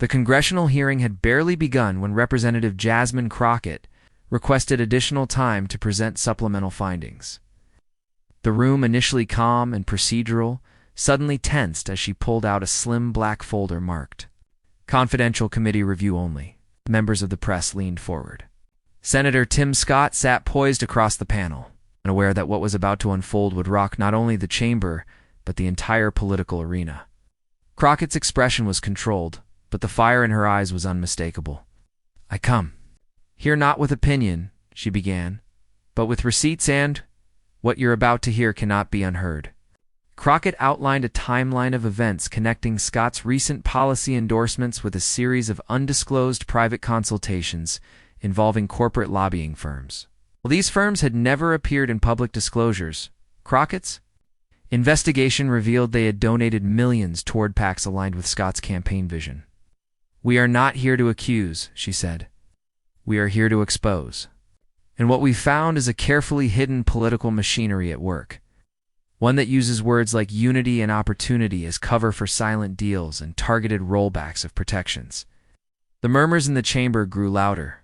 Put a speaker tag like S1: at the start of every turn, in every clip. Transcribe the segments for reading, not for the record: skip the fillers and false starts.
S1: The congressional hearing had barely begun when Representative Jasmine Crockett requested additional time to present supplemental findings. The room, initially calm and procedural, suddenly tensed as she pulled out a slim black folder marked "Confidential Committee Review Only." Members of the press leaned forward. Senator Tim Scott sat poised across the panel, unaware that what was about to unfold would rock not only the chamber, but the entire political arena. Crockett's expression was controlled, but the fire in her eyes was unmistakable. "I come here not with opinion," she began, "but with receipts, and what you're about to hear cannot be unheard." Crockett outlined a timeline of events connecting Scott's recent policy endorsements with a series of undisclosed private consultations involving corporate lobbying firms. While these firms had never appeared in public disclosures, Crockett's investigation revealed they had donated millions toward PACs aligned with Scott's campaign vision. "We are not here to accuse," she said. "We are here to expose. And what we found is a carefully hidden political machinery at work. One that uses words like unity and opportunity as cover for silent deals and targeted rollbacks of protections." The murmurs in the chamber grew louder,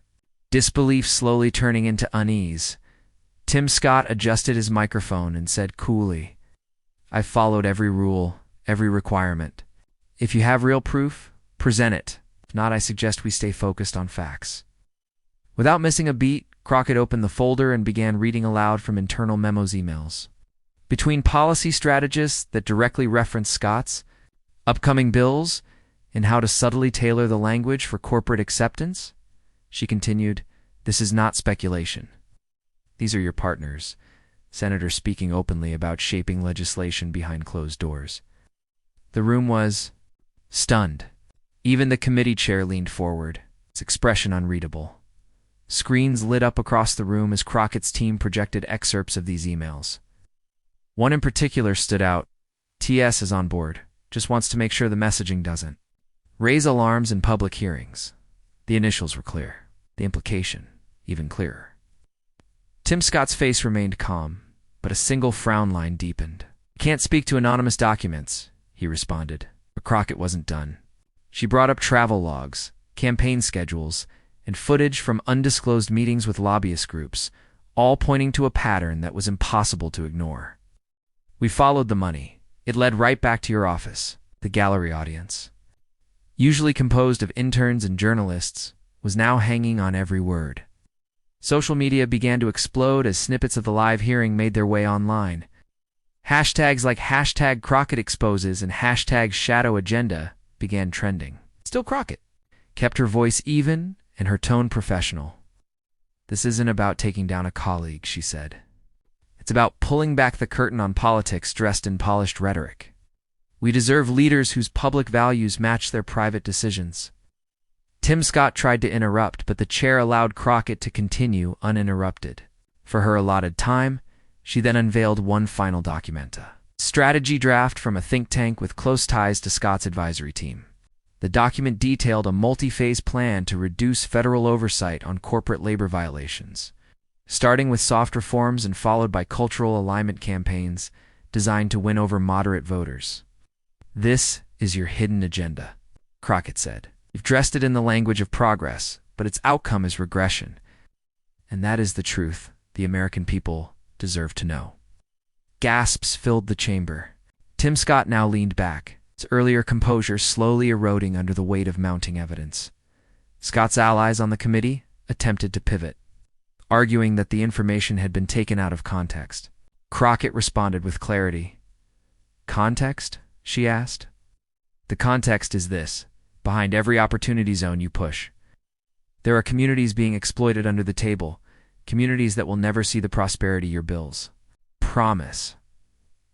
S1: disbelief slowly turning into unease. Tim Scott adjusted his microphone and said coolly, "I've followed every rule, every requirement. If you have real proof, present it. If not, I suggest we stay focused on facts." Without missing a beat, Crockett opened the folder and began reading aloud from internal memos emails. Between policy strategists that directly referenced Scott's upcoming bills and how to subtly tailor the language for corporate acceptance, she continued, "This is not speculation. These are your partners, senators speaking openly about shaping legislation behind closed doors." The room was stunned. Even the committee chair leaned forward, its expression unreadable. Screens lit up across the room as Crockett's team projected excerpts of these emails. One in particular stood out. "TS is on board, just wants to make sure the messaging doesn't raise alarms in public hearings." The initials were clear, the implication even clearer. Tim Scott's face remained calm, but a single frown line deepened. "I can't speak to anonymous documents," he responded, but Crockett wasn't done. She brought up travel logs, campaign schedules, and footage from undisclosed meetings with lobbyist groups, all pointing to a pattern that was impossible to ignore. "We followed the money. It led right back to your office." The gallery audience, usually composed of interns and journalists, was now hanging on every word. Social media began to explode as snippets of the live hearing made their way online. Hashtags like #CrockettExposes and #ShadowAgenda began trending. Still Crockett kept her voice even and her tone professional. "This isn't about taking down a colleague," she said. "It's about pulling back the curtain on politics dressed in polished rhetoric. We deserve leaders whose public values match their private decisions." Tim Scott tried to interrupt, but the chair allowed Crockett to continue uninterrupted. For her allotted time, she then unveiled one final document, a strategy draft from a think tank with close ties to Scott's advisory team. The document detailed a multi-phase plan to reduce federal oversight on corporate labor violations, starting with soft reforms and followed by cultural alignment campaigns designed to win over moderate voters. "This is your hidden agenda," Crockett said. "You've dressed it in the language of progress, but its outcome is regression. And that is the truth the American people deserve to know." Gasps filled the chamber. Tim Scott now leaned back, his earlier composure slowly eroding under the weight of mounting evidence. Scott's allies on the committee attempted to pivot, arguing that the information had been taken out of context. Crockett responded with clarity. "Context?" she asked. "The context is this. Behind every opportunity zone you push, there are communities being exploited under the table, communities that will never see the prosperity your bills promise."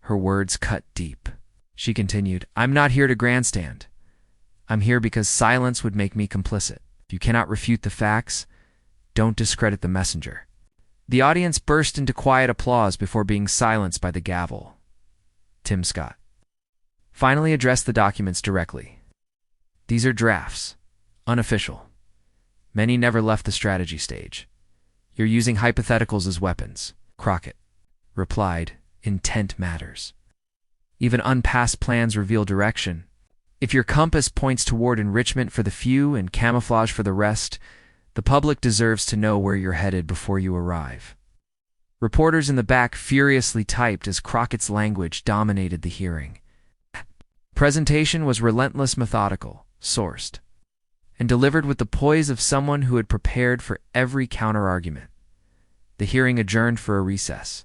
S1: Her words cut deep. She continued, "I'm not here to grandstand. I'm here because silence would make me complicit. If you cannot refute the facts, don't discredit the messenger." The audience burst into quiet applause before being silenced by the gavel. Tim Scott finally addressed the documents directly. "These are drafts, unofficial. Many never left the strategy stage. You're using hypotheticals as weapons." Crockett replied, "Intent matters. Even unpassed plans reveal direction. If your compass points toward enrichment for the few and camouflage for the rest, the public deserves to know where you're headed before you arrive. Reporters in the back furiously typed as Crockett's language dominated the hearing. Presentation was relentless, methodical, sourced, and delivered with the poise of someone who had prepared for every counter-argument. The hearing adjourned for a recess,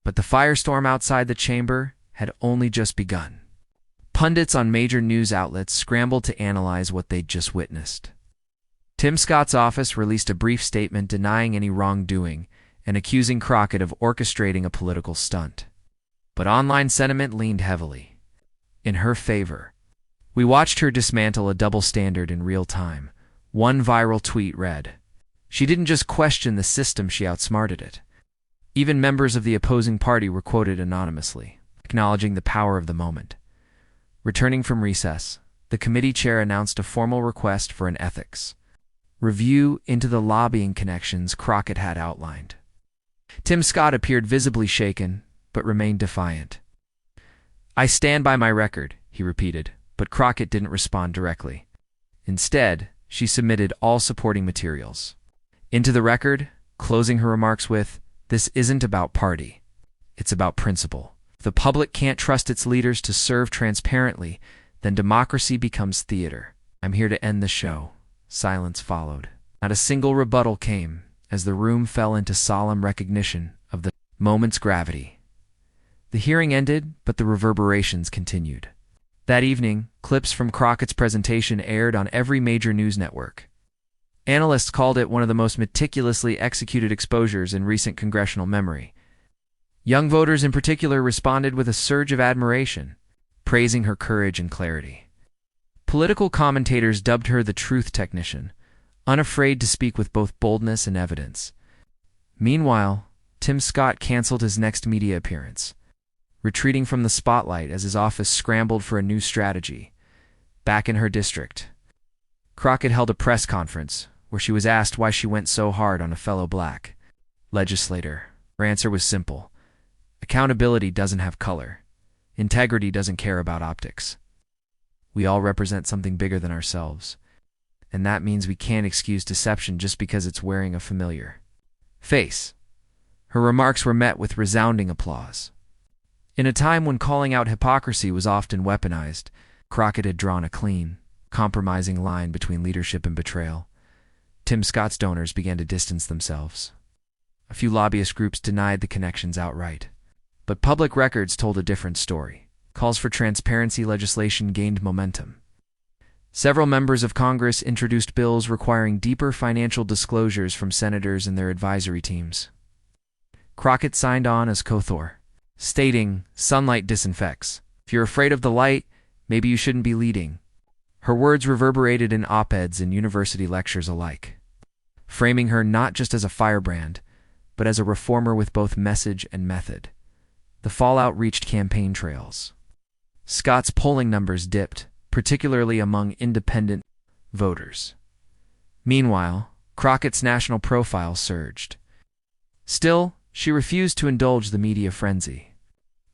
S1: but the firestorm outside the chamber had only just begun. Pundits on major news outlets scrambled to analyze what they'd just witnessed. Tim Scott's office released a brief statement denying any wrongdoing and accusing Crockett of orchestrating a political stunt. But online sentiment leaned heavily in her favor. We watched her dismantle a double standard in real time. One viral tweet read, "She didn't just question the system, she outsmarted it." Even members of the opposing party were quoted anonymously, acknowledging the power of the moment. Returning from recess, the committee chair announced a formal request for an ethics review into the lobbying connections Crockett had outlined. Tim Scott appeared visibly shaken, but remained defiant. "I stand by my record," he repeated, but Crockett didn't respond directly. Instead, she submitted all supporting materials into the record, closing her remarks with, "This isn't about party. It's about principle. If the public can't trust its leaders to serve transparently, then democracy becomes theater. I'm here to end the show." Silence followed. Not a single rebuttal came, as the room fell into solemn recognition of the moment's gravity. The hearing ended, but the reverberations continued. That evening, clips from Crockett's presentation aired on every major news network. Analysts called it one of the most meticulously executed exposures in recent congressional memory. Young voters in particular responded with a surge of admiration, praising her courage and clarity. Political commentators dubbed her the truth technician, unafraid to speak with both boldness and evidence. Meanwhile, Tim Scott canceled his next media appearance, retreating from the spotlight as his office scrambled for a new strategy. Back in her district, Crockett held a press conference where she was asked why she went so hard on a fellow black legislator. Her answer was simple: accountability doesn't have color. Integrity doesn't care about optics. We all represent something bigger than ourselves, and that means we can't excuse deception just because it's wearing a familiar face. Her remarks were met with resounding applause. In a time when calling out hypocrisy was often weaponized, Crockett had drawn a clean, compromising line between leadership and betrayal. Tim Scott's donors began to distance themselves. A few lobbyist groups denied the connections outright. But public records told a different story. Calls for transparency legislation gained momentum. Several members of Congress introduced bills requiring deeper financial disclosures from senators and their advisory teams. Crockett signed on as co-author, stating, "Sunlight disinfects. If you're afraid of the light, maybe you shouldn't be leading." Her words reverberated in op-eds and university lectures alike, framing her not just as a firebrand, but as a reformer with both message and method. The fallout reached campaign trails. Scott's polling numbers dipped, particularly among independent voters. Meanwhile, Crockett's national profile surged. Still, she refused to indulge the media frenzy.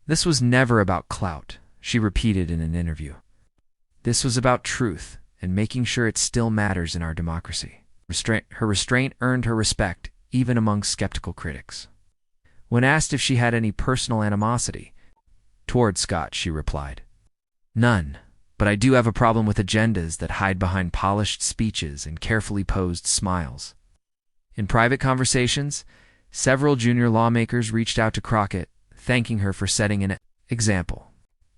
S1: "This was never about clout," she repeated in an interview. "This was about truth and making sure it still matters in our democracy." Her restraint earned her respect, even among skeptical critics. When asked if she had any personal animosity toward Scott, she replied, "None, but I do have a problem with agendas that hide behind polished speeches and carefully posed smiles." In private conversations, several junior lawmakers reached out to Crockett, thanking her for setting an example.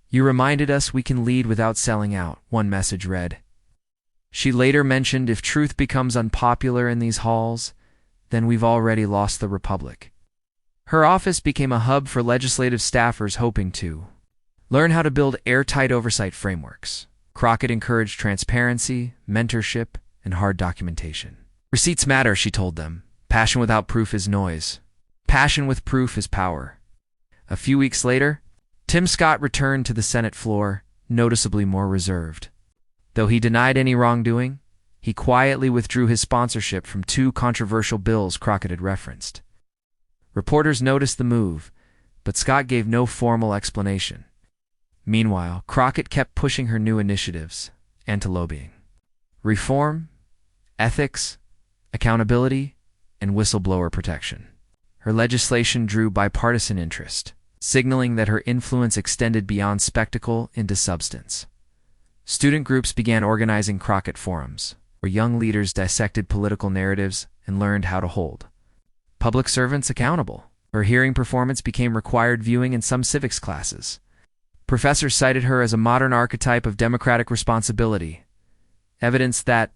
S1: "You reminded us we can lead without selling out," one message read. She later mentioned, "If truth becomes unpopular in these halls, then we've already lost the republic." Her office became a hub for legislative staffers hoping to learn how to build airtight oversight frameworks. Crockett encouraged transparency, mentorship, and hard documentation. "Receipts matter," she told them. "Passion without proof is noise. Passion with proof is power." A few weeks later, Tim Scott returned to the Senate floor, noticeably more reserved. Though he denied any wrongdoing, he quietly withdrew his sponsorship from two controversial bills Crockett had referenced. Reporters noticed the move, but Scott gave no formal explanation. Meanwhile, Crockett kept pushing her new initiatives, anti-lobbying, reform, ethics, accountability, and whistleblower protection. Her legislation drew bipartisan interest, signaling that her influence extended beyond spectacle into substance. Student groups began organizing Crockett forums, where young leaders dissected political narratives and learned how to hold public servants accountable. Her hearing performance became required viewing in some civics classes. Professors cited her as a modern archetype of democratic responsibility, evidence that,